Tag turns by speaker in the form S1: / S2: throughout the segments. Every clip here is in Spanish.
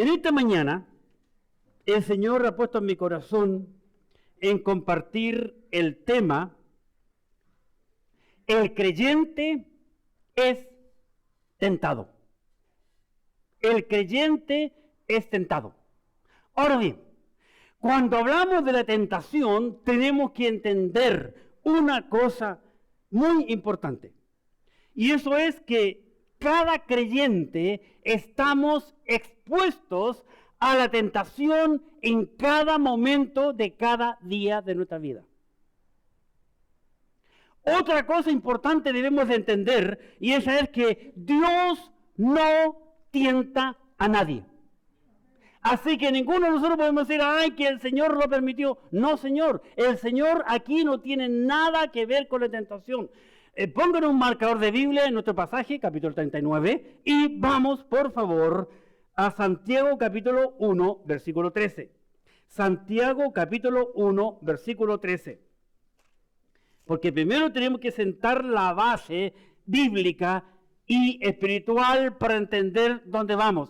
S1: En esta mañana, el Señor ha puesto en mi corazón en compartir el tema: el creyente es tentado. El creyente es tentado. Ahora bien, cuando hablamos de la tentación, tenemos que entender una cosa muy importante. Y eso es que cada creyente estamos expuestos a la tentación en cada momento de cada día de nuestra vida. Otra cosa importante debemos de entender, y esa es que Dios no tienta a nadie. Así que ninguno de nosotros podemos decir, ay, que el Señor lo permitió. No, Señor, el Señor aquí no tiene nada que ver con la tentación. Pongan un marcador de Biblia en nuestro pasaje, capítulo 39, y vamos, por favor, a Santiago capítulo 1, versículo 13. Santiago capítulo 1, versículo 13. Porque primero tenemos que sentar la base bíblica y espiritual para entender dónde vamos.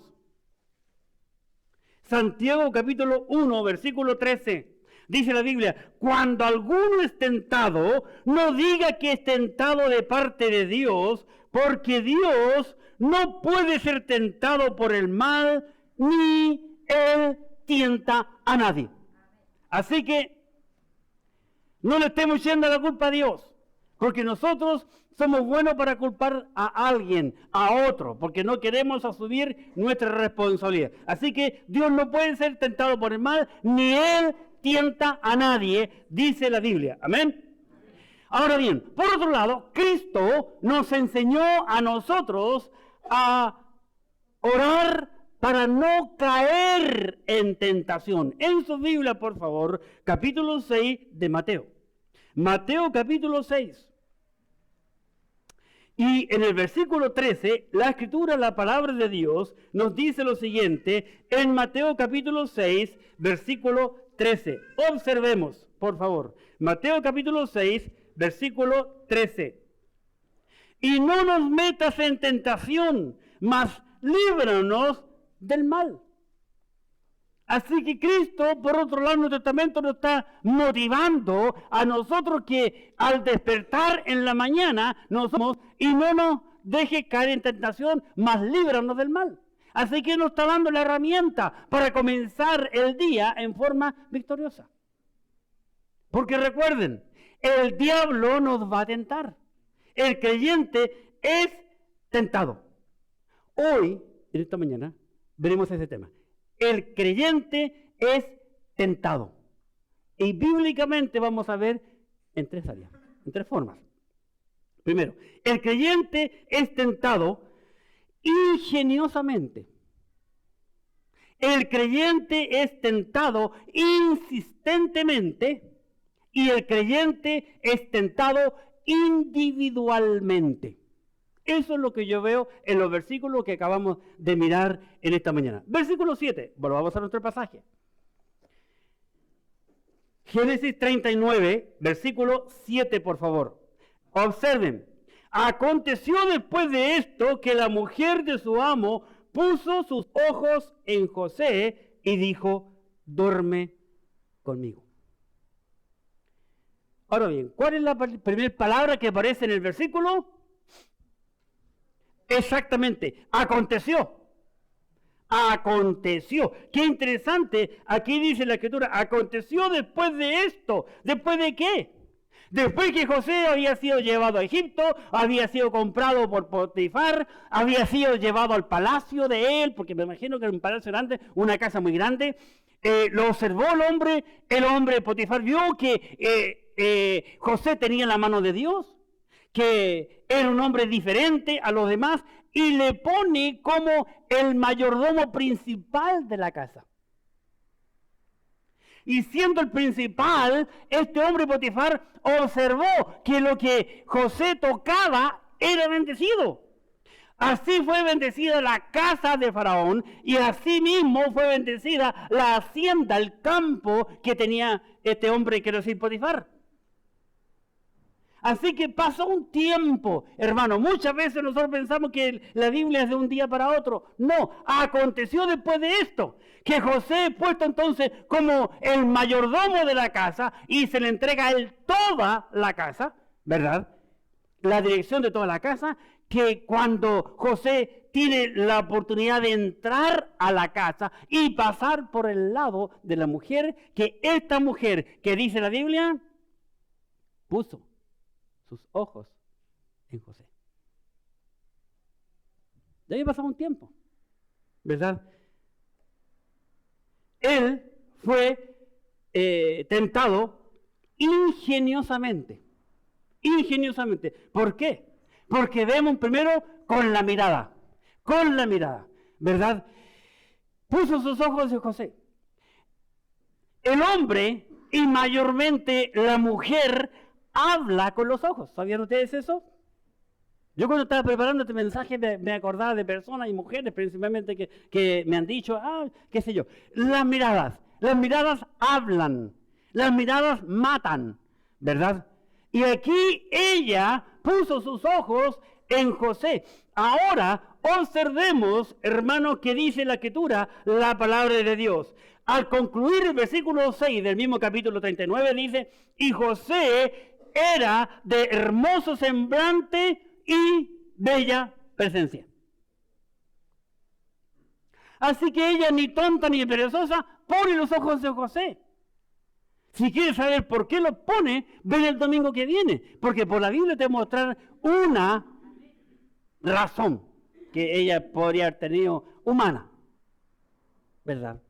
S1: Santiago capítulo 1, versículo 13. Dice la Biblia: cuando alguno es tentado, no diga que es tentado de parte de Dios, porque Dios no puede ser tentado por el mal, ni Él tienta a nadie. Así que no le estemos echando la culpa a Dios, porque nosotros somos buenos para culpar a alguien, a otro, porque no queremos asumir nuestra responsabilidad. Así que Dios no puede ser tentado por el mal, ni Él tienta a nadie, dice la Biblia. Amén. Ahora bien, por otro lado, Cristo nos enseñó a nosotros a orar para no caer en tentación. En su Biblia, por favor, capítulo 6 de Mateo. Mateo capítulo 6. Y en el versículo 13, la Escritura, la palabra de Dios, nos dice lo siguiente, en Mateo capítulo 6, versículo 13. Observemos, por favor. Mateo capítulo 6, versículo 13. Y no nos metas en tentación, mas líbranos del mal. Así que Cristo, por otro lado, en nuestro testamento nos está motivando a nosotros que al despertar en la mañana nos somos y no nos deje caer en tentación, mas líbranos del mal. Así que nos está dando la herramienta para comenzar el día en forma victoriosa. Porque recuerden, el diablo nos va a tentar. El creyente es tentado. Hoy, en esta mañana, veremos ese tema. El creyente es tentado. Y bíblicamente vamos a ver en tres áreas, en tres formas. Primero, el creyente es tentado ingeniosamente. El creyente es tentado insistentemente. Y el creyente es tentado individualmente. Eso es lo que yo veo en los versículos que acabamos de mirar en esta mañana. Versículo 7, volvamos a nuestro pasaje. Génesis 39, versículo 7, por favor. Observen. Aconteció después de esto que la mujer de su amo puso sus ojos en José y dijo: duerme conmigo. Ahora bien, ¿cuál es la primera palabra que aparece en el versículo? Exactamente, aconteció. Aconteció. Qué interesante, aquí dice la Escritura, aconteció después de esto. ¿Después de qué? Después que José había sido llevado a Egipto, había sido comprado por Potifar, había sido llevado al palacio de él, porque me imagino que era un palacio grande, una casa muy grande. Lo observó el hombre Potifar vio que José tenía la mano de Dios, que era un hombre diferente a los demás, y le pone como el mayordomo principal de la casa. Y siendo el principal, este hombre Potifar observó que lo que José tocaba era bendecido. Así fue bendecida la casa de Faraón, y así mismo fue bendecida la hacienda, el campo que tenía este hombre, quiero decir, Potifar. Así que pasó un tiempo, hermano. Muchas veces nosotros pensamos que la Biblia es de un día para otro. No, aconteció después de esto, que José es puesto entonces como el mayordomo de la casa y se le entrega a él toda la casa, ¿verdad? La dirección de toda la casa, que cuando José tiene la oportunidad de entrar a la casa y pasar por el lado de la mujer, que esta mujer que dice la Biblia puso sus ojos en José. De ahí pasó un tiempo, ¿verdad? Él fue tentado ingeniosamente. Ingeniosamente. ¿Por qué? Porque vemos primero con la mirada, ¿verdad? Puso sus ojos en José. El hombre y mayormente la mujer habla con los ojos. ¿Sabían ustedes eso? Yo cuando estaba preparando este mensaje me acordaba de personas y mujeres principalmente que me han dicho, qué sé yo, las miradas hablan, las miradas matan, ¿verdad? Y aquí ella puso sus ojos en José. Ahora observemos, hermanos, que dice la Escritura, la palabra de Dios. Al concluir el versículo 6 del mismo capítulo 39 dice, y José era de hermoso semblante y bella presencia. Así que ella, ni tonta ni perezosa, pone los ojos en José. Si quieres saber por qué los pone, ven el domingo que viene. Porque por la Biblia te voy a mostrar una razón que ella podría haber tenido humana. ¿Verdad?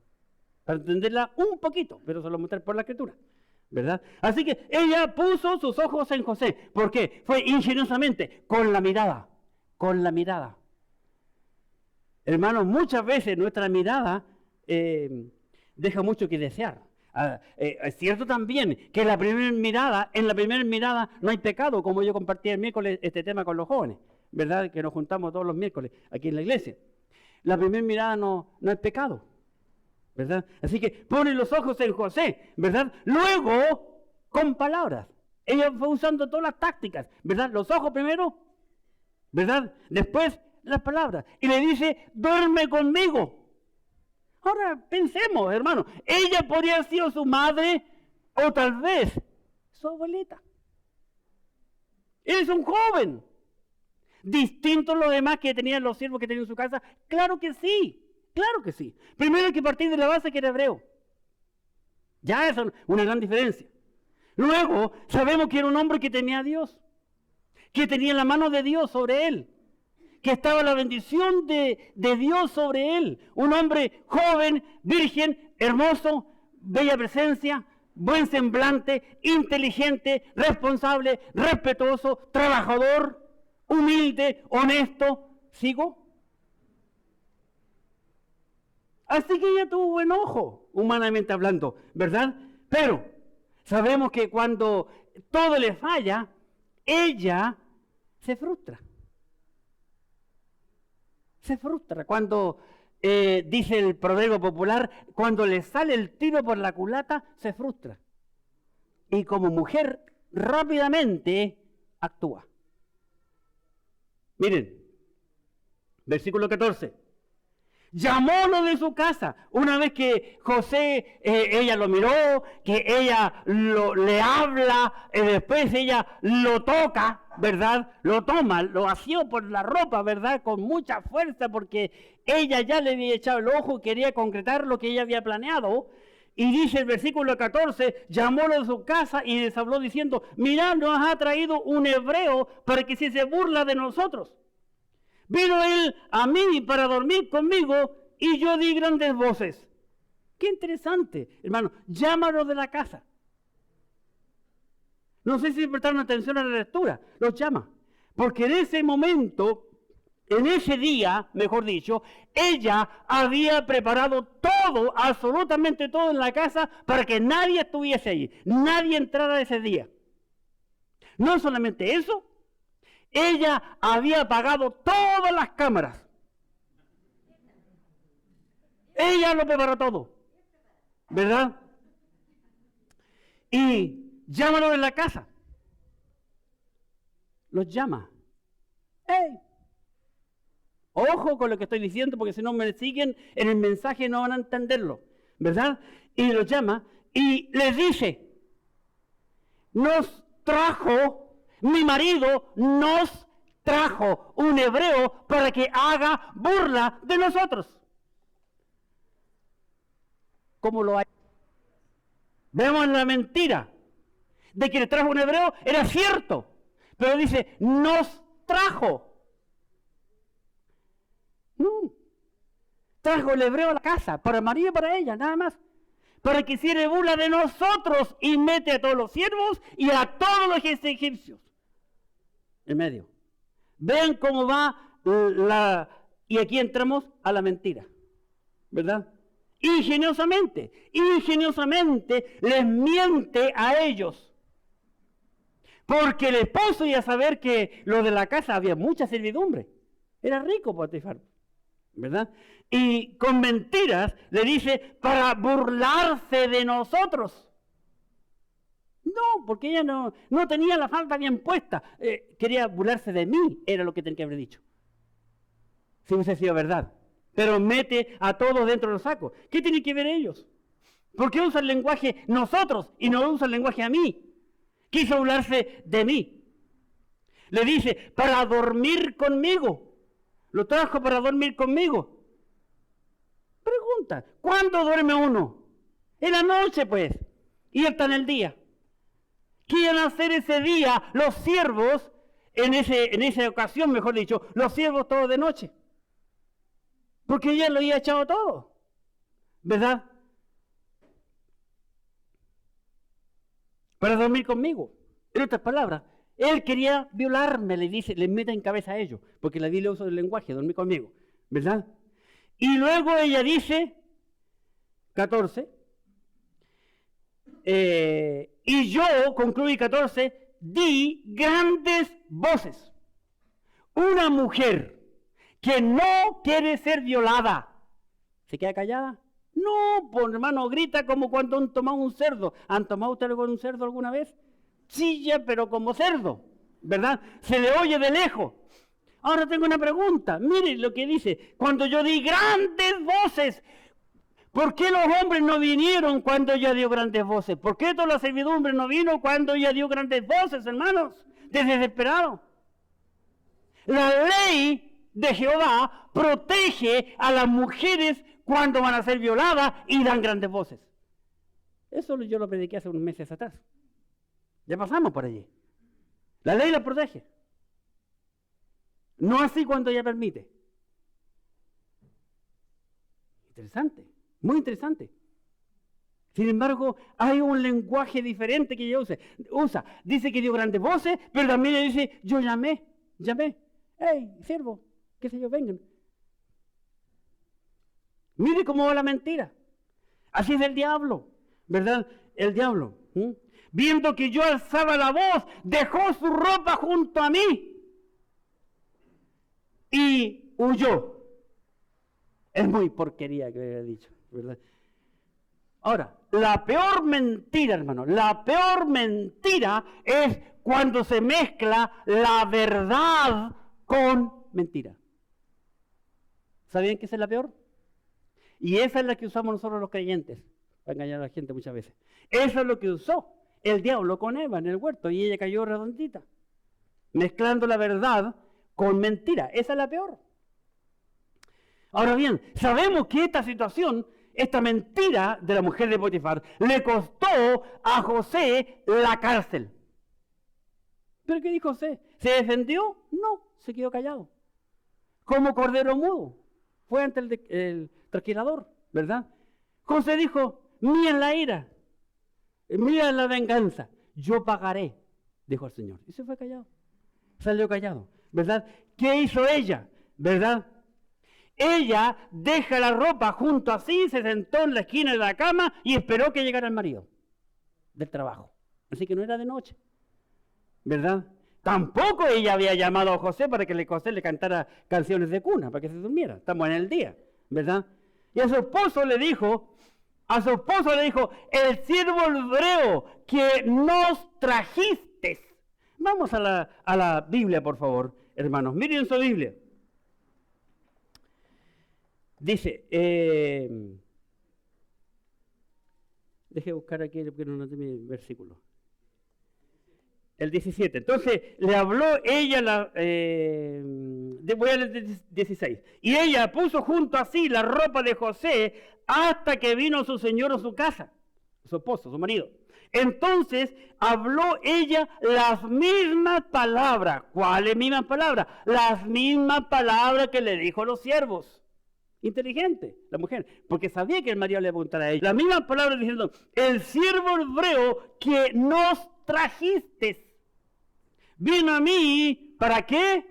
S1: Para entenderla un poquito, pero se lo mostrar por la Escritura. ¿Verdad? Así que ella puso sus ojos en José. ¿Por qué? Fue ingeniosamente, con la mirada. Con la mirada. Hermanos, muchas veces nuestra mirada deja mucho que desear. Es cierto también que en la primera mirada no hay pecado, como yo compartí el miércoles este tema con los jóvenes, ¿verdad? Que nos juntamos todos los miércoles aquí en la iglesia. La primera mirada no es pecado, ¿verdad? Así que pone los ojos en José, ¿verdad? Luego, con palabras. Ella fue usando todas las tácticas, ¿verdad? Los ojos primero, ¿verdad? Después las palabras. Y le dice, duerme conmigo. Ahora pensemos, hermano, ella podría haber sido su madre o tal vez su abuelita. Es un joven. Distinto a los demás que tenían los siervos que tenían en su casa. Claro que sí, claro que sí. Primero hay que partir de la base que era hebreo. Ya es una gran diferencia. Luego sabemos que era un hombre que tenía a Dios, que tenía la mano de Dios sobre él, que estaba la bendición de Dios sobre él. Un hombre joven, virgen, hermoso, bella presencia, buen semblante, inteligente, responsable, respetuoso, trabajador, humilde, honesto. ¿Sigo? Así que ella tuvo buen ojo, humanamente hablando, ¿verdad? Pero sabemos que cuando todo le falla, ella se frustra. Se frustra cuando, dice el proverbio popular, cuando le sale el tiro por la culata, se frustra. Y como mujer, rápidamente actúa. Miren, versículo 14. Llamólo de su casa. Una vez que José, ella lo miró, que ella le habla, después ella lo toca, ¿verdad? Lo toma, lo asió por la ropa, ¿verdad? Con mucha fuerza, porque ella ya le había echado el ojo, quería concretar lo que ella había planeado. Y dice el versículo 14, llamólo de su casa y les habló diciendo, mirad, nos ha traído un hebreo para que se burla de nosotros. Vino él a mí para dormir conmigo y yo di grandes voces. Qué interesante, hermano. Llámalo de la casa. No sé si prestaron atención a la lectura. Los llama. Porque en ese momento, en ese día, mejor dicho, ella había preparado todo, absolutamente todo en la casa para que nadie estuviese allí. Nadie entrara ese día. No solamente eso, ella había apagado todas las cámaras. Ella lo preparó todo, ¿verdad? Y llámalo en la casa. los llama. ¡Ey! Ojo con lo que estoy diciendo, porque si no me siguen en el mensaje no van a entenderlo, ¿verdad? Y los llama y les dice, mi marido nos trajo un hebreo para que haga burla de nosotros. ¿Cómo lo hay? Vemos la mentira de que le trajo un hebreo, era cierto, pero dice, nos trajo. No, trajo el hebreo a la casa, para el marido y para ella, nada más, para que hiciera burla de nosotros y mete a todos los siervos y a todos los egipcios en medio. Ven cómo va y aquí entramos a la mentira, ¿verdad? Ingeniosamente les miente a ellos. Porque el esposo iba a saber que lo de la casa había mucha servidumbre. Era rico Potifar, ¿verdad? Y con mentiras le dice para burlarse de nosotros. No, porque ella no tenía la falda bien puesta. Quería burlarse de mí, era lo que tenía que haber dicho. Si hubiese sido verdad. Pero mete a todos dentro del saco. ¿Qué tienen que ver ellos? ¿Por qué usa el lenguaje nosotros y no usa el lenguaje a mí? Quiso burlarse de mí. Le dice, para dormir conmigo. Lo trajo para dormir conmigo. Pregunta, ¿cuándo duerme uno? En la noche, pues. Y él está en el día. ¿Qué iban a hacer ese día los siervos, en esa ocasión, mejor dicho, los siervos todos de noche? Porque ella lo había echado todo, ¿verdad? Para dormir conmigo. En otras palabras, él quería violarme, le mete en cabeza a ellos, porque la Biblia usa el lenguaje, dormir conmigo, ¿verdad? Y luego ella dice, 14, y yo, concluí 14, di grandes voces. Una mujer que no quiere ser violada, ¿se queda callada? No, pues hermano, grita como cuando han tomado un cerdo. ¿Han tomado ustedes con un cerdo alguna vez? Chilla, pero como cerdo, ¿verdad? Se le oye de lejos. Ahora tengo una pregunta. Miren lo que dice. Cuando yo di grandes voces, ¿por qué los hombres no vinieron cuando ella dio grandes voces? ¿Por qué toda la servidumbre no vino cuando ella dio grandes voces, hermanos? Desesperado. La ley de Jehová protege a las mujeres cuando van a ser violadas y dan grandes voces. Eso yo lo prediqué hace unos meses atrás. Ya pasamos por allí. La ley la protege. No así cuando ella permite. Interesante, muy interesante. Sin embargo, hay un lenguaje diferente que ella usa. Dice que dio grandes voces, pero también le dice, yo llamé. Hey, siervo, qué sé yo, vengan. Mire cómo va la mentira. Así es el diablo, ¿verdad? El diablo. Viendo que yo alzaba la voz, dejó su ropa junto a mí y huyó. Es muy porquería que había dicho, ¿verdad? Ahora, la peor mentira, hermano, la peor mentira es cuando se mezcla la verdad con mentira. ¿Sabían que esa es la peor? Y esa es la que usamos nosotros los creyentes, para engañar a la gente muchas veces. Eso es lo que usó el diablo con Eva en el huerto, y ella cayó redondita, mezclando la verdad con mentira. Esa es la peor. Ahora bien, sabemos que esta situación, esta mentira de la mujer de Potifar, le costó a José la cárcel. ¿Pero qué dijo José? ¿Se defendió? No, se quedó callado. Como cordero mudo. Fue ante el trasquilador, ¿verdad? José dijo, mía es la ira, mía es la venganza, yo pagaré, dijo el Señor. Y se fue callado. Salió callado, ¿verdad? ¿Qué hizo ella? ¿Verdad? Ella deja la ropa junto así, se sentó en la esquina de la cama y esperó que llegara el marido del trabajo. Así que no era de noche, ¿verdad? Tampoco ella había llamado a José para que José le cantara canciones de cuna, para que se durmiera. Estamos en el día, ¿verdad? Y a su esposo le dijo, el siervo hebreo que nos trajiste, Vamos a la Biblia, por favor, hermanos. Miren su Biblia. Dice, deje buscar aquí porque no noté mi versículo. El 17. Entonces le habló ella, voy a leer el 16. Y ella puso junto a sí la ropa de José hasta que vino su señor a su casa, su esposo, su marido. Entonces habló ella las mismas palabras. ¿Cuáles mismas palabras? Las mismas palabras que le dijo a los siervos. Inteligente la mujer, porque sabía que el marido le iba a preguntar a ella. Las mismas palabras diciendo, el siervo hebreo que nos trajiste vino a mí, ¿para qué?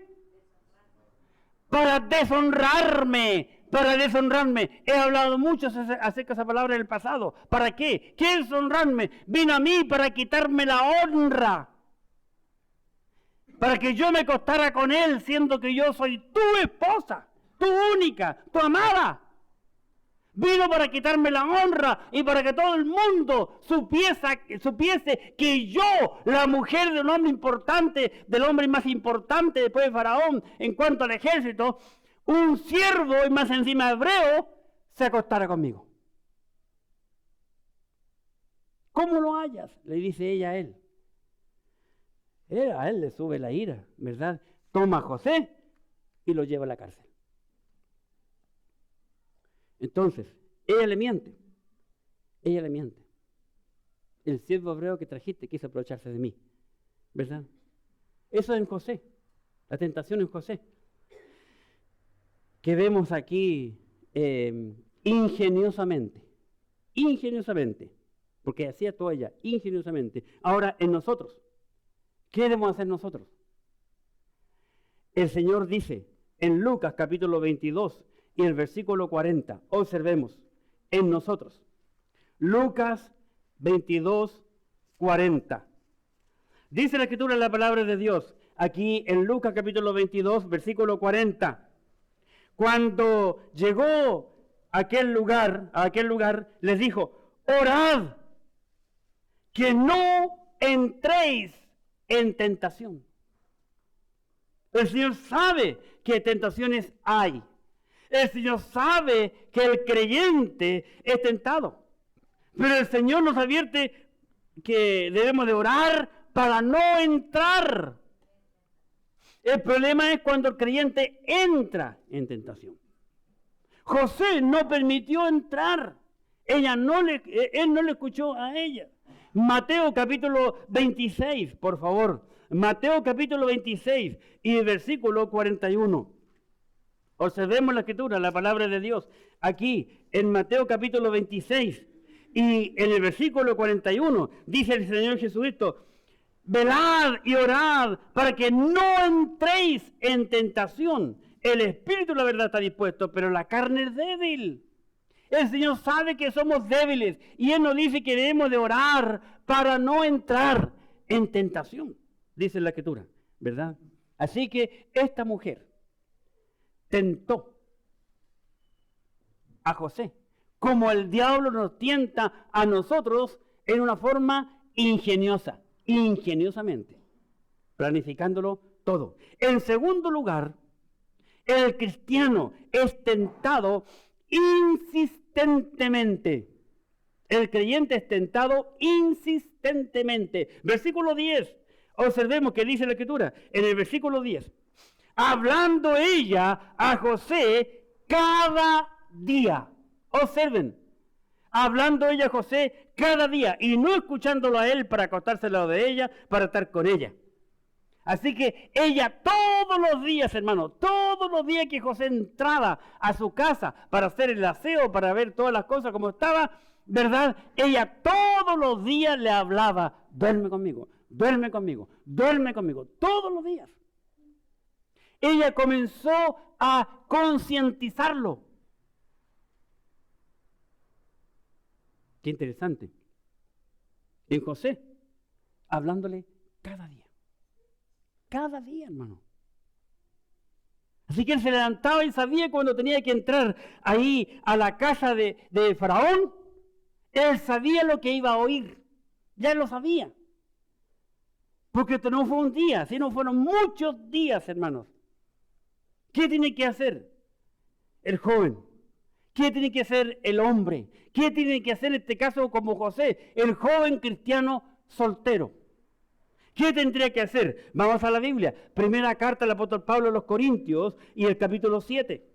S1: Para deshonrarme, para deshonrarme. He hablado mucho acerca de esa palabra en el pasado. ¿Para qué? ¿Qué es deshonrarme? Vino a mí para quitarme la honra, para que yo me acostara con él, siendo que yo soy tu esposa, tu única, tu amada. Vino para quitarme la honra y para que todo el mundo supiese que yo, la mujer de un hombre importante, del hombre más importante después de Faraón en cuanto al ejército, un siervo y más encima hebreo, se acostara conmigo. ¿Cómo lo hallas? Le dice ella a él. A él le sube la ira, ¿verdad? Toma a José y lo lleva a la cárcel. Entonces, ella le miente. Ella le miente. El siervo hebreo que trajiste quiso aprovecharse de mí, ¿verdad? Eso en José, la tentación en José. Que vemos aquí ingeniosamente, porque hacía todo ella, ingeniosamente. Ahora, en nosotros, ¿qué debemos hacer nosotros? El Señor dice en Lucas capítulo 22, y el versículo 40, observemos, en nosotros. Lucas 22, 40. Dice la Escritura en la palabra de Dios, aquí en Lucas capítulo 22, versículo 40. Cuando llegó a aquel lugar, les dijo, orad, que no entréis en tentación. El Señor sabe que tentaciones hay. El Señor sabe que el creyente es tentado. Pero el Señor nos advierte que debemos de orar para no entrar. El problema es cuando el creyente entra en tentación. José no permitió entrar. Él no le escuchó a ella. Mateo capítulo 26, por favor. Mateo capítulo 26 y el versículo 41. Observemos la Escritura, la palabra de Dios, aquí en Mateo capítulo 26 y en el versículo 41 dice el Señor Jesucristo, velad y orad para que no entréis en tentación. El espíritu, la verdad, está dispuesto, pero la carne es débil. El Señor sabe que somos débiles y Él nos dice que debemos de orar para no entrar en tentación, dice la Escritura, ¿verdad? Así que esta mujer tentó a José, como el diablo nos tienta a nosotros en una forma ingeniosamente, planificándolo todo. En segundo lugar, el cristiano es tentado insistentemente. El creyente es tentado insistentemente. Versículo 10, observemos que dice la Escritura, en el versículo 10. Hablando ella a José cada día. Observen, hablando ella a José cada día y no escuchándolo a él para acostarse al lado de ella, para estar con ella. Así que ella todos los días, hermano, todos los días que José entraba a su casa para hacer el aseo, para ver todas las cosas como estaba, ¿verdad? Ella todos los días le hablaba, duerme conmigo, duerme conmigo, duerme conmigo, todos los días. Ella comenzó a concientizarlo. Qué interesante. En José, hablándole cada día. Cada día, hermano. Así que él se levantaba y sabía cuando tenía que entrar ahí a la casa de Faraón. Él sabía lo que iba a oír. Ya lo sabía. Porque esto no fue un día, sino fueron muchos días, hermanos. ¿Qué tiene que hacer el joven? ¿Qué tiene que hacer el hombre? ¿Qué tiene que hacer en este caso como José, el joven cristiano soltero? ¿Qué tendría que hacer? Vamos a la Biblia. Primera carta del apóstol Pablo a los Corintios y el capítulo 7.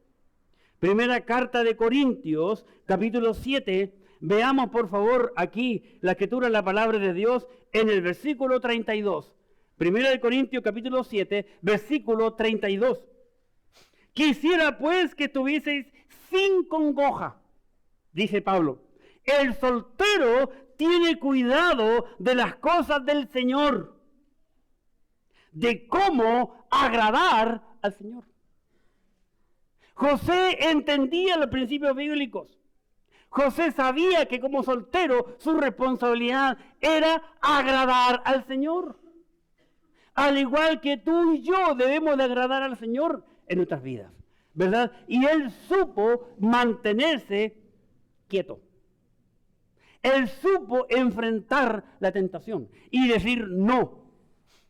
S1: Primera carta de Corintios, capítulo 7. Veamos por favor aquí la escritura de la palabra de Dios en el versículo 32. Primera de Corintios, capítulo 7, versículo 32. Quisiera pues que estuvieseis sin congoja, dice Pablo. El soltero tiene cuidado de las cosas del Señor, de cómo agradar al Señor. José entendía los principios bíblicos. José sabía que como soltero su responsabilidad era agradar al Señor. Al igual que tú y yo debemos de agradar al Señor en nuestras vidas, ¿verdad? Y él supo mantenerse quieto. Él supo enfrentar la tentación y decir no,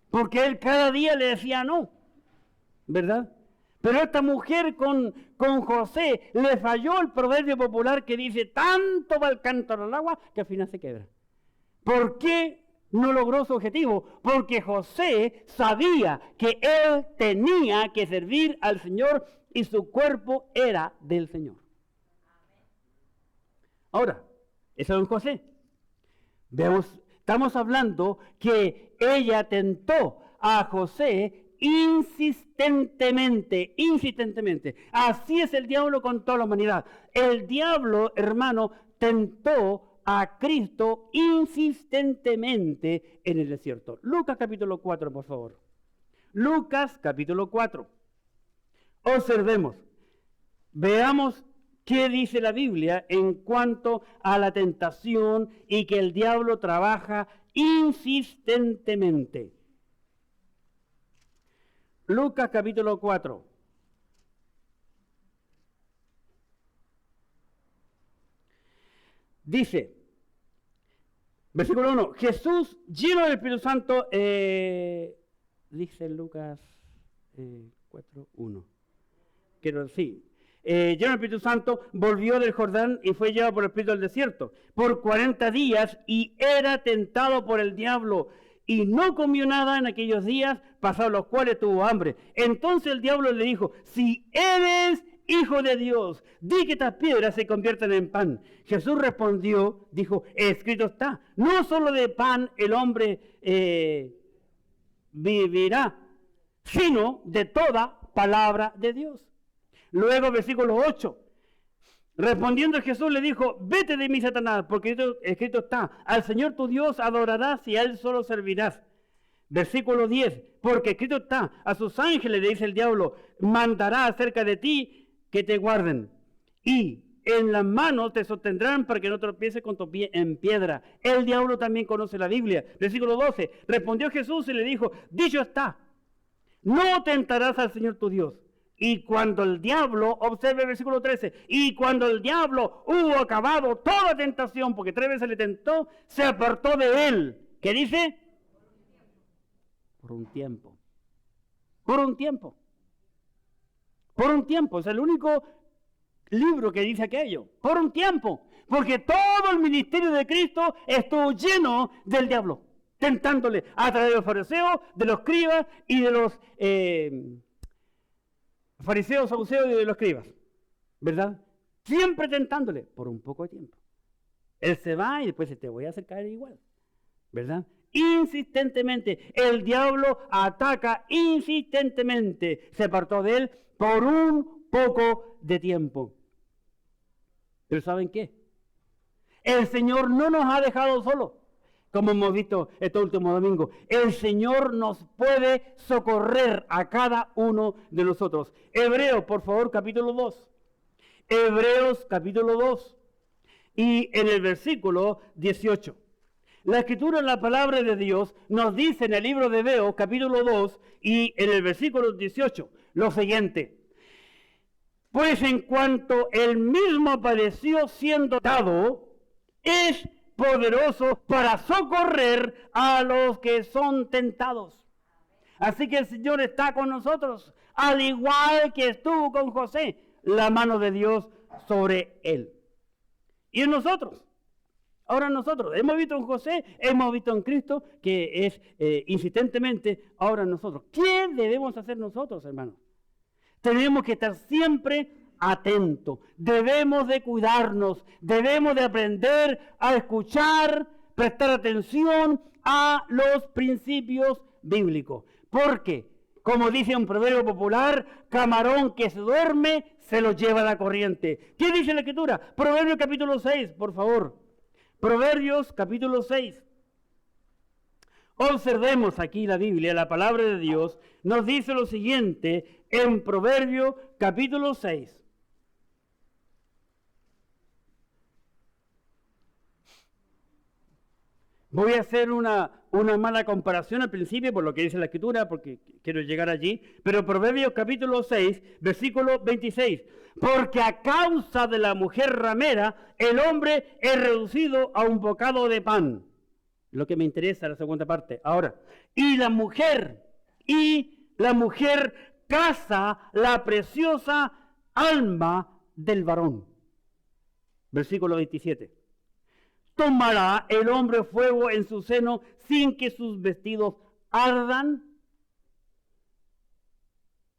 S1: porque él cada día le decía no, ¿verdad? Pero esta mujer con José le falló el proverbio popular que dice, tanto va el cántaro al agua que al final se quebra. ¿Por qué no logró su objetivo? Porque José sabía que él tenía que servir al Señor y su cuerpo era del Señor. Ahora, eso es José. Vemos, estamos hablando que ella tentó a José insistentemente. Así es el diablo con toda la humanidad. El diablo, hermano, tentó a Cristo insistentemente en el desierto. Lucas capítulo 4, por favor. Lucas capítulo 4. Observemos. Veamos qué dice la Biblia en cuanto a la tentación y que el diablo trabaja insistentemente. Lucas capítulo 4. Dice, versículo 1, Jesús lleno del Espíritu Santo, dice Lucas 4, 1. Quiero decir, lleno del Espíritu Santo, volvió del Jordán y fue llevado por el Espíritu al desierto por 40 días y era tentado por el diablo. Y no comió nada en aquellos días, pasados los cuales tuvo hambre. Entonces el diablo le dijo, si eres Hijo de Dios, di que estas piedras se conviertan en pan. Jesús respondió, dijo, escrito está, no solo de pan el hombre vivirá, sino de toda palabra de Dios. Luego, versículo 8. Respondiendo Jesús le dijo, vete de mí, Satanás, porque escrito está, al Señor tu Dios adorarás y a Él solo servirás. Versículo 10, porque escrito está, a sus ángeles, le dice el diablo, mandará acerca de ti que te guarden. Y en las manos te sostendrán para que no tropieces con tu pie en piedra. El diablo también conoce la Biblia. Versículo 12, respondió Jesús y le dijo, dicho está, no tentarás al Señor tu Dios. Y cuando el diablo, observe el versículo 13, y cuando el diablo hubo acabado toda tentación, porque 3 veces le tentó, se apartó de él. ¿Qué dice? Por un tiempo. Por un tiempo. Por un tiempo. Es el único libro que dice aquello. Por un tiempo. Porque todo el ministerio de Cristo estuvo lleno del diablo, tentándole a través de los fariseos, de los escribas y de los... fariseos, saduceos y de los escribas, ¿verdad? Siempre tentándole por un poco de tiempo. Él se va y después te voy a hacer caer igual, ¿verdad? Insistentemente, el diablo ataca insistentemente, se apartó de él por un poco de tiempo. Pero ¿saben qué? El Señor no nos ha dejado solos. Como hemos visto este último domingo, el Señor nos puede socorrer a cada uno de nosotros. Hebreos, por favor, capítulo 2. Hebreos, capítulo 2. Y en el versículo 18. La Escritura, la palabra de Dios, nos dice en el libro de Hebreos, capítulo 2, y en el versículo 18, lo siguiente. Pues en cuanto él mismo padeció siendo dado, es poderoso para socorrer a los que son tentados. Así que el Señor está con nosotros, al igual que estuvo con José, la mano de Dios sobre él. Y en nosotros. Ahora nosotros, hemos visto en José, hemos visto en Cristo, que es insistentemente ahora en nosotros. ¿Qué debemos hacer nosotros, hermanos? Tenemos que estar siempre atentos, debemos de cuidarnos, debemos de aprender a escuchar, prestar atención a los principios bíblicos. Porque, como dice un proverbio popular, camarón que se duerme, se lo lleva la corriente. ¿Qué dice la Escritura? Proverbios capítulo 6, por favor. Proverbios capítulo 6. Observemos aquí la Biblia, la palabra de Dios, nos dice lo siguiente en Proverbios capítulo 6. Voy a hacer una mala comparación al principio por lo que dice la Escritura, porque quiero llegar allí, pero Proverbios capítulo 6, versículo 26. Porque a causa de la mujer ramera, el hombre es reducido a un bocado de pan. Lo que me interesa, la segunda parte. Ahora, y la mujer caza la preciosa alma del varón. Versículo 27. ¿Tomará el hombre fuego en su seno sin que sus vestidos ardan?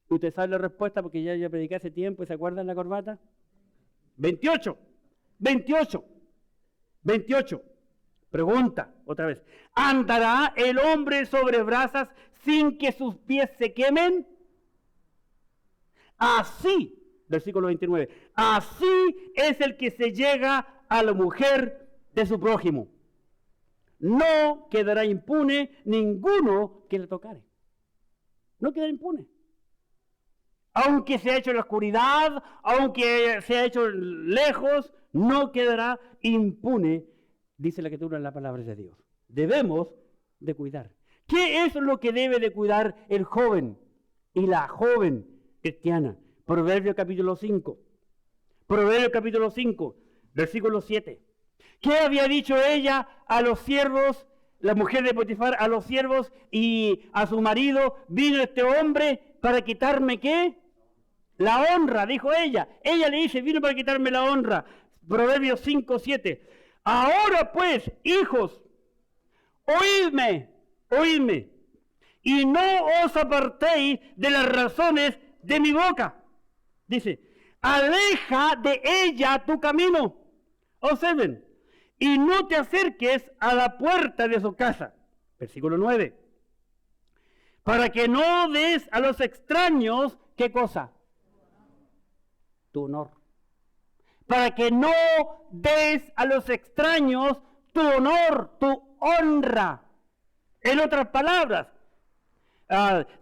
S1: Usted sabe la respuesta porque ya prediqué hace tiempo y se acuerdan la corbata. 28. Pregunta otra vez. ¿Andará el hombre sobre brasas sin que sus pies se quemen? Así, versículo 29, así es el que se llega a la mujer de su prójimo. No quedará impune ninguno que le tocare. No quedará impune. Aunque se ha hecho en la oscuridad, aunque se ha hecho lejos, no quedará impune, dice la Escritura en la palabra de Dios. Debemos de cuidar. ¿Qué es lo que debe de cuidar el joven y la joven cristiana? Proverbios capítulo 5. Proverbios capítulo 5, versículo 7. ¿Qué había dicho ella a los siervos, la mujer de Potifar, a los siervos y a su marido? Vino este hombre para quitarme ¿qué? La honra, dijo ella. Ella le dice, vino para quitarme la honra. Proverbios 5, 7. Ahora pues, hijos, oídme, y no os apartéis de las razones de mi boca. Dice, aleja de ella tu camino. Observen, y no te acerques a la puerta de su casa. Versículo 9. Para que no des a los extraños, ¿qué cosa? Tu honor. Para que no des a los extraños tu honor, tu honra. En otras palabras,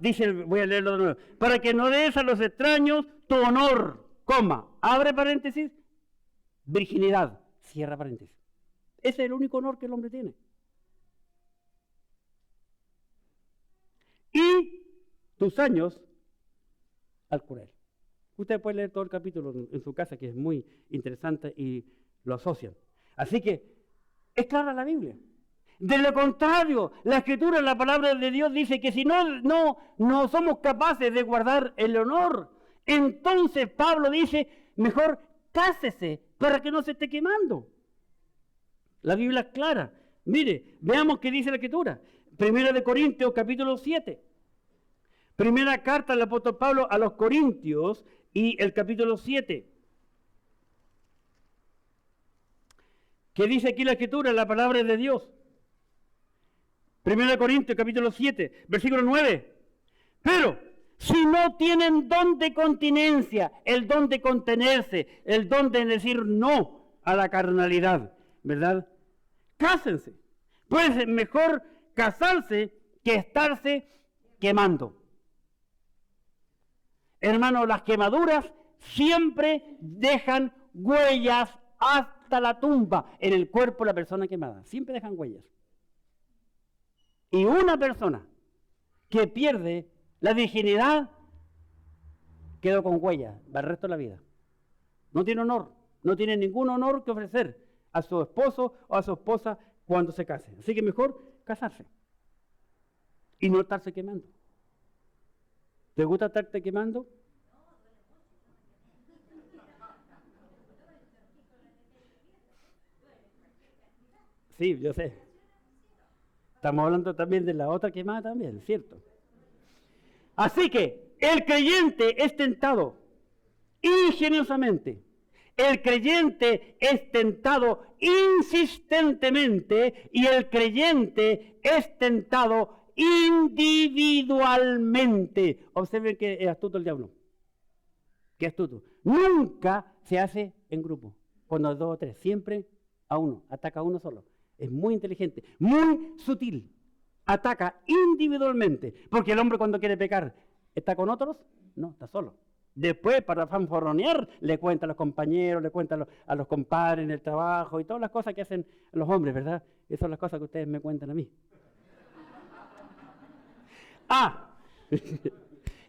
S1: dice, voy a leerlo de nuevo. Para que no des a los extraños tu honor, coma, abre paréntesis, virginidad, cierra paréntesis. Ese es el único honor que el hombre tiene. Y tus años al curar. Usted puede leer todo el capítulo en su casa, que es muy interesante y lo asocian. Así que es clara la Biblia. De lo contrario, la Escritura, la palabra de Dios dice que si no somos capaces de guardar el honor, entonces Pablo dice, mejor cásese para que no se esté quemando. La Biblia es clara. Mire, veamos qué dice la Escritura. Primera de Corintios, capítulo 7. Primera carta del apóstol Pablo a los Corintios y el capítulo 7. ¿Qué dice aquí la Escritura, la palabra de Dios? Primera de Corintios, capítulo 7, versículo 9. Pero si no tienen don de continencia, el don de contenerse, el don de decir no a la carnalidad, ¿verdad? Cásense. Pues mejor casarse que estarse quemando. Hermanos, las quemaduras siempre dejan huellas hasta la tumba en el cuerpo de la persona quemada. Siempre dejan huellas. Y una persona que pierde la virginidad quedó con huellas para el resto de la vida. No tiene honor, no tiene ningún honor que ofrecer a su esposo o a su esposa cuando se casen. Así que mejor casarse y no estarse quemando. ¿Te gusta estarte quemando? Sí, yo sé. Estamos hablando también de la otra quemada también, ¿cierto? Así que el creyente es tentado ingeniosamente. El creyente es tentado insistentemente y el creyente es tentado individualmente. Observen que es astuto el diablo. Qué astuto. Nunca se hace en grupo. Cuando hay 2 o 3, siempre a uno. Ataca a uno solo. Es muy inteligente, muy sutil. Ataca individualmente. Porque el hombre cuando quiere pecar, ¿está con otros? No, está solo. Después, para fanfarronear, le cuenta a los compañeros, le cuenta a los compadres en el trabajo y todas las cosas que hacen los hombres, ¿verdad? Esas son las cosas que ustedes me cuentan a mí.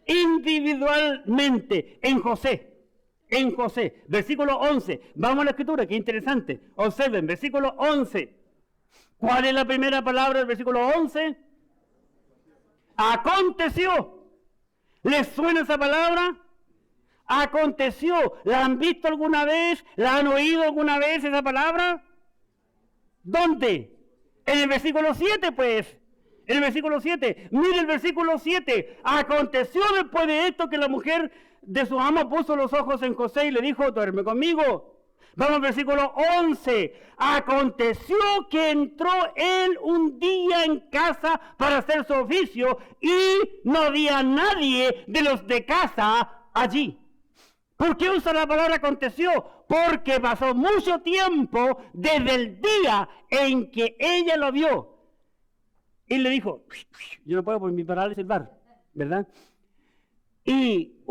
S1: Individualmente, en José, versículo 11. Vamos a la escritura, qué interesante. Observen, versículo 11. ¿Cuál es la primera palabra del versículo 11? Aconteció. ¿Les suena esa palabra? Aconteció. ¿La han visto alguna vez? ¿La han oído alguna vez esa palabra? ¿Dónde? En el versículo 7, pues. En el versículo 7. Mire el versículo 7. Aconteció después de esto que la mujer de su amo puso los ojos en José y le dijo, duerme conmigo. Vamos al versículo 11. Aconteció que entró él un día en casa para hacer su oficio y no había nadie de los de casa allí. ¿Por qué usa la palabra aconteció? Porque pasó mucho tiempo desde el día en que ella lo vio. Y le dijo, yo no puedo por mi parálisis silbar, ¿verdad? Y,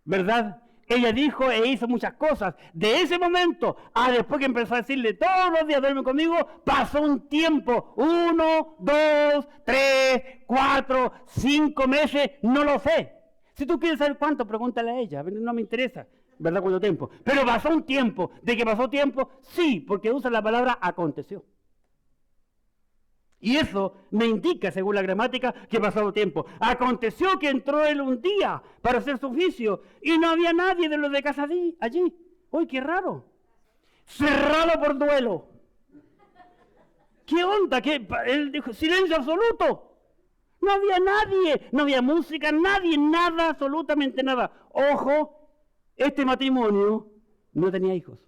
S1: ¿verdad? Ella dijo e hizo muchas cosas. De ese momento a después que empezó a decirle todos los días duerme conmigo, pasó un tiempo, 1, 2, 3, 4, 5 meses, no lo sé. Si tú quieres saber cuánto, pregúntale a ella, no me interesa, ¿verdad? Cuánto tiempo. Pero pasó un tiempo. ¿De que pasó tiempo? Sí, porque usa la palabra aconteció. Y eso me indica, según la gramática, que ha pasado tiempo. Aconteció que entró él un día para hacer su oficio y no había nadie de los de casa allí. ¡Uy, qué raro! Cerrado por duelo. ¿Qué onda? Él dijo, silencio absoluto. No había nadie, no había música, nadie, nada, absolutamente nada. Ojo, este matrimonio no tenía hijos.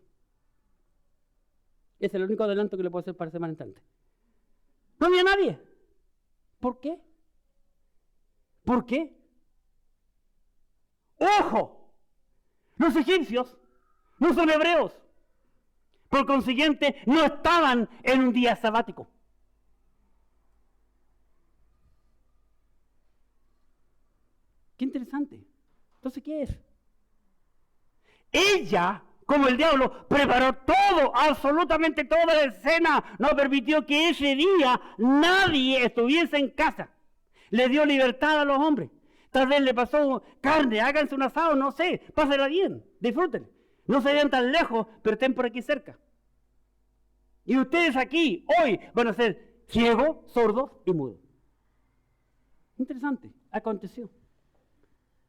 S1: Es el único adelanto que le puedo hacer para semana entrante. No había nadie. ¿Por qué? ¿Por qué? ¡Ojo! Los egipcios no son hebreos. Por consiguiente, no estaban en un día sabático. Qué interesante. Entonces, ¿qué es? Ella, como el diablo, preparó todo, absolutamente toda la escena. No permitió que ese día nadie estuviese en casa. Le dio libertad a los hombres. Tal vez le pasó carne, háganse un asado, no sé, pásenla bien, disfruten. No se vean tan lejos, pero estén por aquí cerca. Y ustedes aquí, hoy, van a ser ciegos, sordos y mudos. Interesante, aconteció.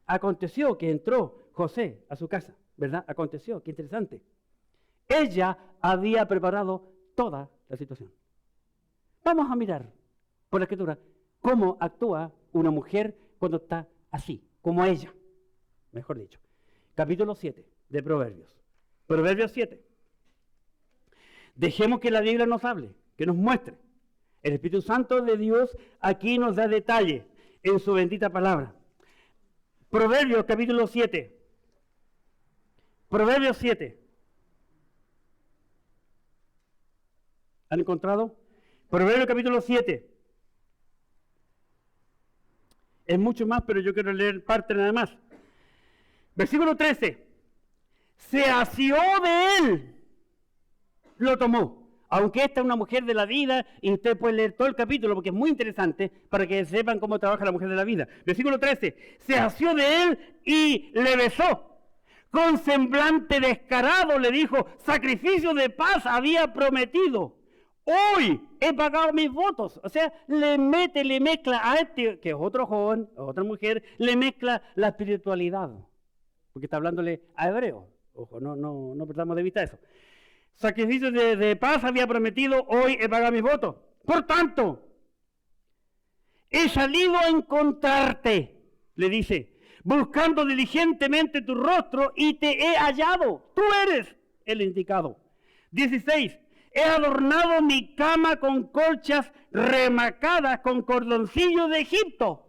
S1: Aconteció que entró José a su casa, ¿verdad? Aconteció, qué interesante. Ella había preparado toda la situación. Vamos a mirar por la escritura cómo actúa una mujer cuando está así, como ella, mejor dicho. Capítulo 7 de Proverbios. Proverbios 7. Dejemos que la Biblia nos hable, que nos muestre. El Espíritu Santo de Dios aquí nos da detalle en su bendita palabra. Proverbios capítulo 7. Proverbios 7. ¿Han encontrado? Proverbios capítulo 7. Es mucho más, pero yo quiero leer parte nada más. Versículo 13. Se asió de él, lo tomó. Aunque esta es una mujer de la vida, y usted puede leer todo el capítulo porque es muy interesante para que sepan cómo trabaja la mujer de la vida. Versículo 13. Se asió de él y le besó. con semblante descarado le dijo, sacrificio de paz había prometido. Hoy he pagado mis votos. O sea, le mezcla a este, que es otro joven, a otra mujer, le mezcla la espiritualidad. Porque está hablándole a hebreos. Ojo, no perdamos de vista eso. Sacrificio de paz había prometido, hoy he pagado mis votos. Por tanto, he salido a encontrarte, le dice, buscando diligentemente tu rostro y te he hallado. Tú eres el indicado. 16. He adornado mi cama con colchas remacadas con cordoncillo de Egipto.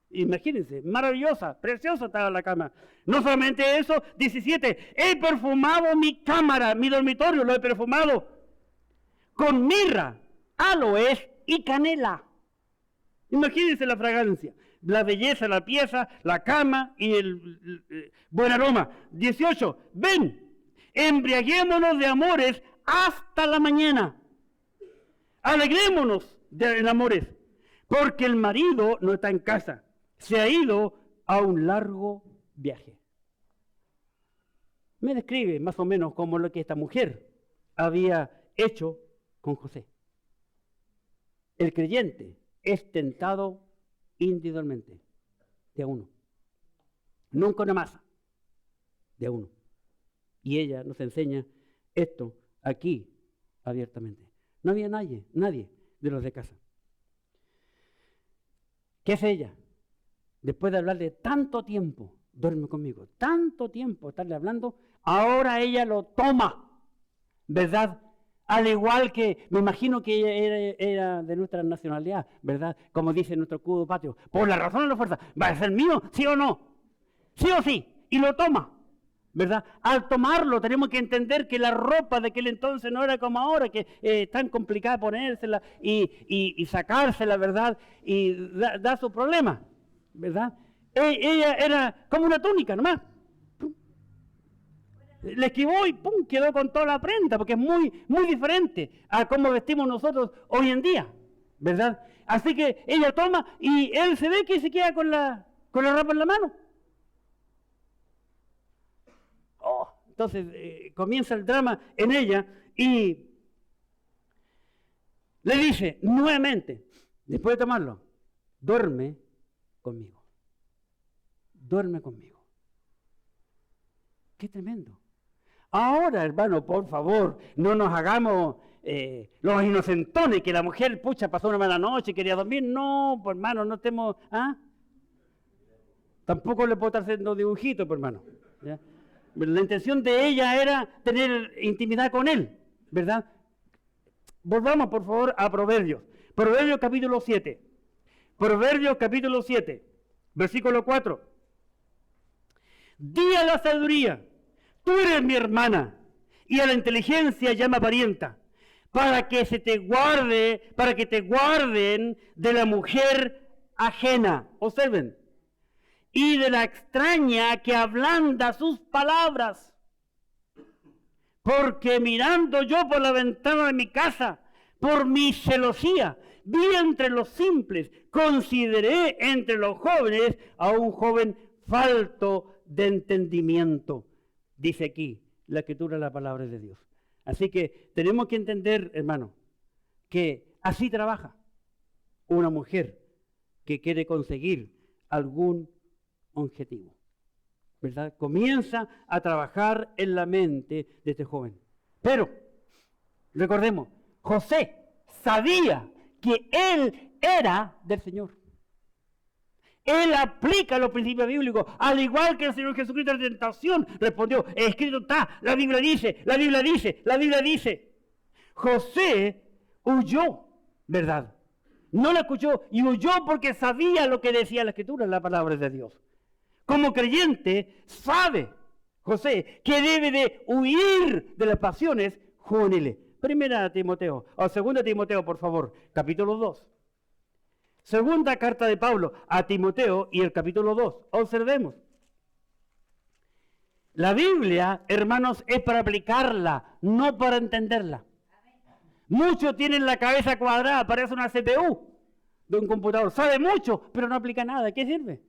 S1: Imagínense, maravillosa, preciosa estaba la cama. No solamente eso, 17. He perfumado mi cámara, mi dormitorio, lo he perfumado con mirra, aloes y canela. Imagínense la fragancia, la belleza, la pieza, la cama y el buen aroma. 18. Ven, embriaguémonos de amores hasta la mañana. Alegrémonos de amores, porque el marido no está en casa, se ha ido a un largo viaje. Me describe más o menos como lo que esta mujer había hecho con José. El creyente es tentado individualmente, de a uno. Nunca una masa, de a uno. Y ella nos enseña esto aquí abiertamente. No había nadie de los de casa. ¿Qué es ella? Después de hablarle tanto tiempo, duerme conmigo, tanto tiempo estarle hablando, ahora ella lo toma, ¿verdad? Al igual que, me imagino que ella era de nuestra nacionalidad, ¿verdad? Como dice nuestro escudo patrio, por la razón o la fuerza, ¿va a ser mío, sí o no? Sí o sí, y lo toma, ¿verdad? Al tomarlo tenemos que entender que la ropa de aquel entonces no era como ahora, que es tan complicada ponérsela y sacársela, ¿verdad? Y da su problema, ¿verdad? Ella era como una túnica nomás. Le esquivó y ¡pum! Quedó con toda la prenda, porque es muy diferente a cómo vestimos nosotros hoy en día, ¿verdad? Así que ella toma y él se ve que se queda con la ropa en la mano. Entonces comienza el drama en ella y le dice nuevamente, después de tomarlo, duerme conmigo. Duerme conmigo. Qué tremendo. Ahora, hermano, por favor, no nos hagamos los inocentones, que la mujer, pucha, pasó una mala noche, quería dormir. No, pues hermano, no estemos... ¿ah? Tampoco le puedo estar haciendo dibujitos, pues hermano. ¿Ya? La intención de ella era tener intimidad con él, ¿verdad? Volvamos, por favor, a Proverbios. Proverbios capítulo 7. Proverbios capítulo 7, versículo 4. Di a la sabiduría, tú eres mi hermana, y a la inteligencia llama parienta, para que te guarden de la mujer ajena. Observen. Y de la extraña que ablanda sus palabras. Porque mirando yo por la ventana de mi casa, por mi celosía, vi entre los simples, consideré entre los jóvenes a un joven falto de entendimiento. Dice aquí la escritura, la palabra de Dios. Así que tenemos que entender, hermano, que así trabaja una mujer que quiere conseguir algún objetivo, ¿verdad? Comienza a trabajar en la mente de este joven. Pero, recordemos, José sabía que él era del Señor. Él aplica los principios bíblicos, al igual que el Señor Jesucristo en la tentación respondió, escrito está, la Biblia dice, la Biblia dice, la Biblia dice. José huyó, ¿verdad? No la escuchó y huyó porque sabía lo que decía la Escritura, la palabra de Dios. Como creyente, sabe José que debe de huir de las pasiones juveniles. Primera Timoteo, o segunda Timoteo, por favor, capítulo 2. Segunda carta de Pablo a Timoteo y el capítulo 2. Observemos. La Biblia, hermanos, es para aplicarla, no para entenderla. Muchos tienen la cabeza cuadrada, parece una CPU de un computador. Sabe mucho, pero no aplica nada. ¿Qué sirve?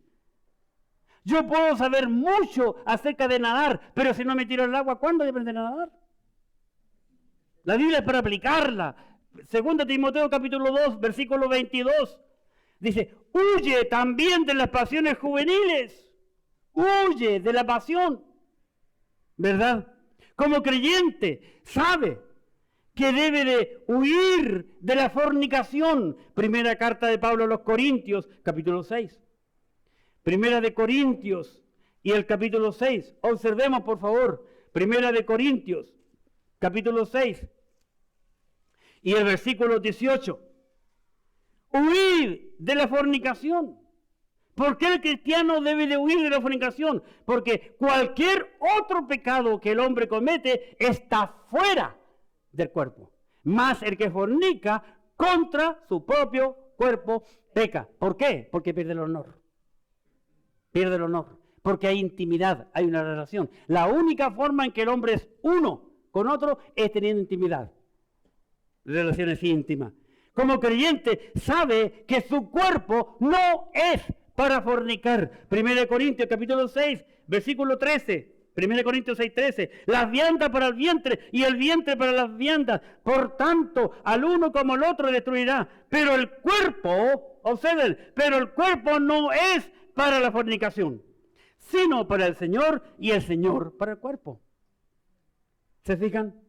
S1: Yo puedo saber mucho acerca de nadar, pero si no me tiro al agua, ¿cuándo voy a aprender a nadar? La Biblia es para aplicarla. 2 Timoteo capítulo 2, versículo 22. Dice, huye también de las pasiones juveniles. Huye de la pasión. ¿Verdad? Como creyente, sabe que debe de huir de la fornicación. Primera carta de Pablo a los Corintios, capítulo 6. Primera de Corintios y el capítulo 6. Observemos, por favor. Primera de Corintios, capítulo 6 y el versículo 18. Huir de la fornicación. ¿Por qué el cristiano debe de huir de la fornicación? Porque cualquier otro pecado que el hombre comete está fuera del cuerpo. Más el que fornica contra su propio cuerpo peca. ¿Por qué? Porque pierde el honor. Pierde el honor. Porque hay intimidad, hay una relación. La única forma en que el hombre es uno con otro es teniendo intimidad. Relaciones íntimas. Como creyente sabe que su cuerpo no es para fornicar. 1 Corintios capítulo 6, versículo 13. 1 Corintios 6, 13. Las viandas para el vientre y el vientre para las viandas. Por tanto, al uno como al otro destruirá. Pero el cuerpo, observen, pero el cuerpo no es para la fornicación, sino para el Señor y el Señor para el cuerpo. ¿Se fijan?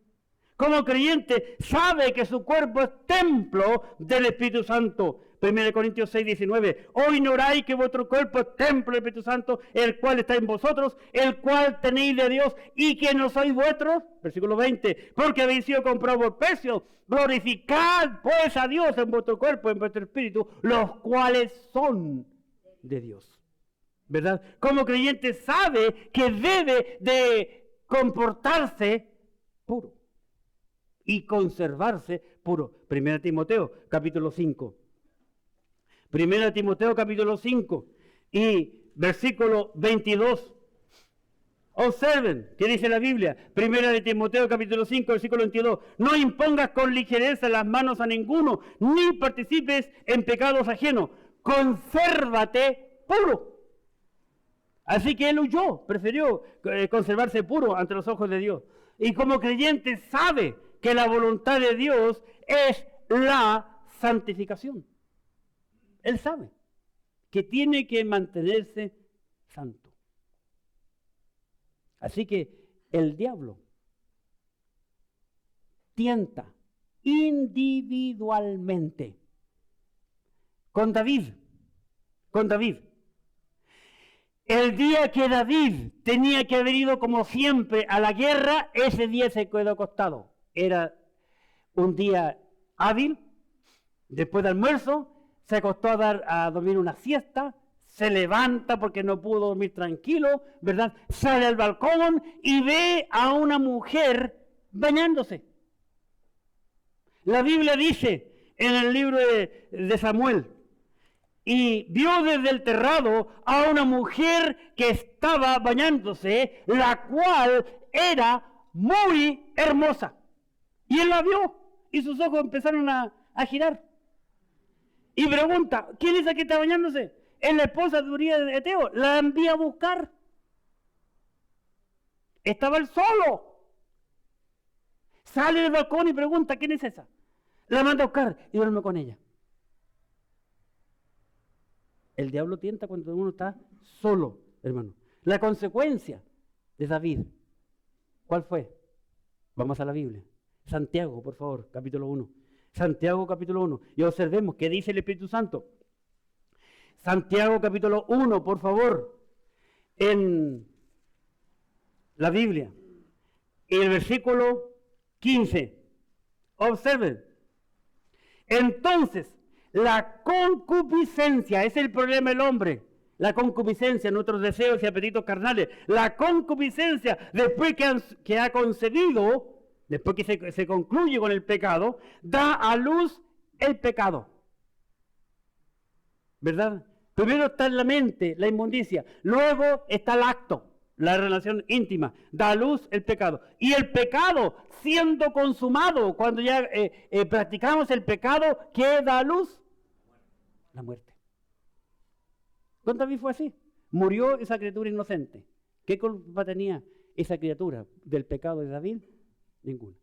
S1: Como creyente sabe que su cuerpo es templo del Espíritu Santo. 1 Corintios 6, 19. ¿O ignoráis que vuestro cuerpo es templo del Espíritu Santo, el cual está en vosotros, el cual tenéis de Dios, y que no sois vuestros? Versículo 20. Porque habéis sido comprados por precio. Glorificad pues a Dios en vuestro cuerpo, en vuestro espíritu, los cuales son de Dios. ¿Verdad? Como creyente sabe que debe de comportarse puro y conservarse puro. 1 Timoteo capítulo 5. 1 Timoteo capítulo 5 y versículo 22. Observen qué dice la Biblia. 1 Timoteo capítulo 5, versículo 22. No impongas con ligereza las manos a ninguno, ni participes en pecados ajenos. Consérvate puro. Así que él huyó, prefirió conservarse puro ante los ojos de Dios. Y como creyente sabe que la voluntad de Dios es la santificación. Él sabe que tiene que mantenerse santo. Así que el diablo tienta individualmente con David. El día que David tenía que haber ido como siempre a la guerra, ese día se quedó acostado. Era un día hábil, después del almuerzo, se acostó a dormir una siesta, se levanta porque no pudo dormir tranquilo, ¿verdad? Sale al balcón y ve a una mujer bañándose. La Biblia dice en el libro de Samuel, y vio desde el terrado a una mujer que estaba bañándose, la cual era muy hermosa. Y él la vio y sus ojos empezaron a girar. Y pregunta, ¿quién es la que está bañándose? Es la esposa de Urías de Eteo. La envía a buscar. Estaba él solo. Sale del balcón y pregunta, ¿quién es esa? La manda a buscar y duerme con ella. El diablo tienta cuando uno está solo, hermano. La consecuencia de David, ¿cuál fue? Vamos a la Biblia. Santiago, por favor, capítulo 1. Santiago, capítulo 1. Y observemos qué dice el Espíritu Santo. Santiago, capítulo 1, por favor, en la Biblia. Y el versículo 15. Observen. Entonces, la concupiscencia, es el problema del hombre. La concupiscencia, nuestros deseos y apetitos carnales. La concupiscencia, después que ha concebido, después que se concluye con el pecado, da a luz el pecado. ¿Verdad? Primero está en la mente, la inmundicia. Luego está el acto, la relación íntima. Da a luz el pecado. Y el pecado, siendo consumado, cuando ya practicamos el pecado, ¿qué da a luz? La muerte. Con David fue así. Murió esa criatura inocente. ¿Qué culpa tenía esa criatura del pecado de David? Ninguna.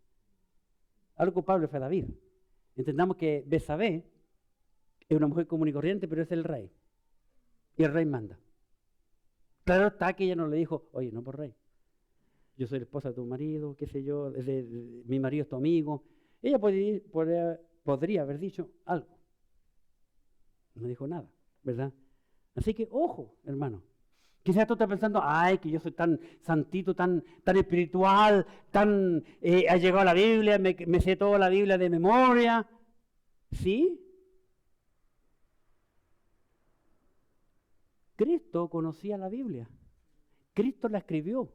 S1: Al culpable fue David. Entendamos que Betsabé es una mujer común y corriente, pero es el rey. Y el rey manda. Claro está que ella no le dijo, oye, no por rey. Yo soy la esposa de tu marido, qué sé yo, mi marido es tu amigo. Ella podría haber dicho algo. No dijo nada, ¿verdad? Así que, ojo, hermano. Quizás tú estás pensando, ay, que yo soy tan santito, tan espiritual, ha llegado a la Biblia, me sé toda la Biblia de memoria. ¿Sí? Cristo conocía la Biblia. Cristo la escribió.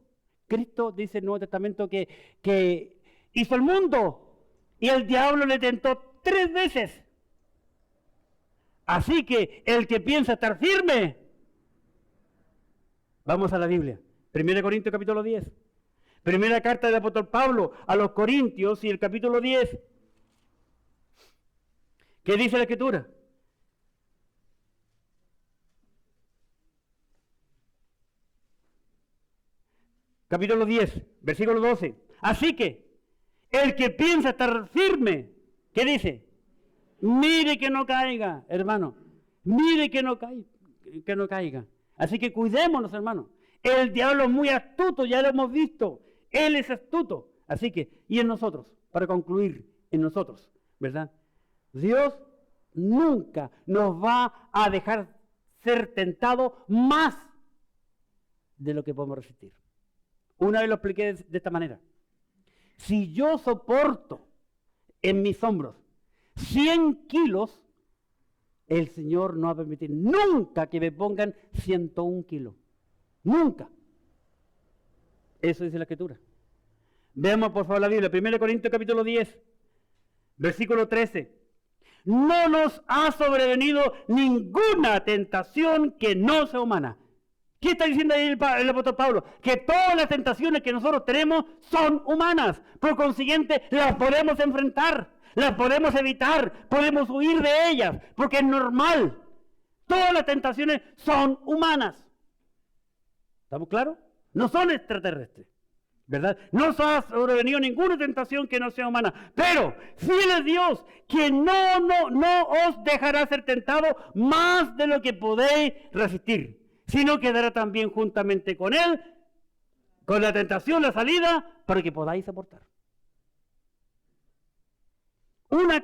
S1: Cristo dice en el Nuevo Testamento que hizo el mundo y el diablo le tentó 3 veces. Así que el que piensa estar firme, vamos a la Biblia. 1 Corintios capítulo 10. Primera carta del apóstol Pablo a los Corintios y el capítulo 10. ¿Qué dice la Escritura? Capítulo 10, versículo 12. Así que el que piensa estar firme, ¿qué dice? Mire que no caiga, hermano. Mire que no caiga. Así que cuidémonos, hermano. El diablo es muy astuto, ya lo hemos visto. Él es astuto. Así que, y en nosotros, para concluir, en nosotros, ¿verdad? Dios nunca nos va a dejar ser tentado más de lo que podemos resistir. Una vez lo expliqué de esta manera. Si yo soporto en mis hombros 100 kilos, el Señor no va a permitir nunca que me pongan 101 kilos. Nunca. Eso dice la Escritura. Veamos por favor la Biblia. 1 Corintios capítulo 10, versículo 13. No nos ha sobrevenido ninguna tentación que no sea humana. ¿Qué está diciendo ahí el apóstol Pablo? Que todas las tentaciones que nosotros tenemos son humanas. Por consiguiente, las podemos enfrentar, las podemos evitar, podemos huir de ellas, porque es normal. Todas las tentaciones son humanas. ¿Estamos claros? No son extraterrestres, ¿verdad? No os ha sobrevenido ninguna tentación que no sea humana. Pero, fiel es Dios, que no os dejará ser tentado más de lo que podéis resistir, sino que dará también juntamente con él, con la tentación, la salida, para que podáis soportar. Una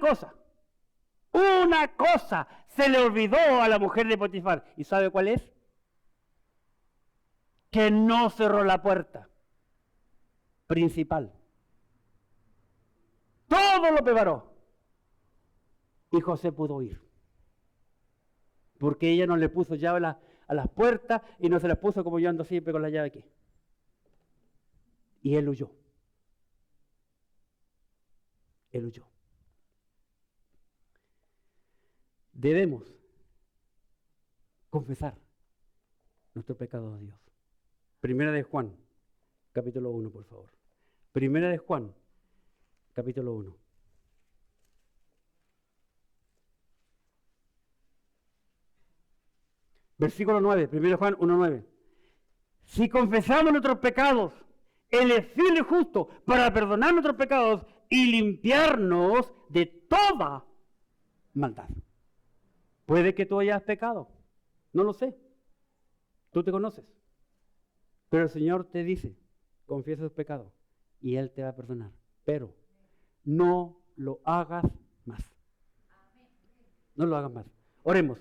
S1: cosa se le olvidó a la mujer de Potifar. ¿Y sabe cuál es? Que no cerró la puerta principal. Todo lo preparó. Y José pudo ir. Porque ella no le puso llave a las puertas y no se las puso como yo ando siempre con la llave aquí. Y él huyó. Él huyó. Debemos confesar nuestro pecado a Dios. Primera de Juan, capítulo 1, por favor. Primera de Juan, capítulo 1. Versículo 9, 1 Juan 1:9. Si confesamos nuestros pecados, Él es fiel y justo para perdonar nuestros pecados y limpiarnos de toda maldad. Puede que tú hayas pecado, no lo sé. Tú te conoces. Pero el Señor te dice, confiesa tus pecados y Él te va a perdonar. Pero no lo hagas más. No lo hagas más. Oremos.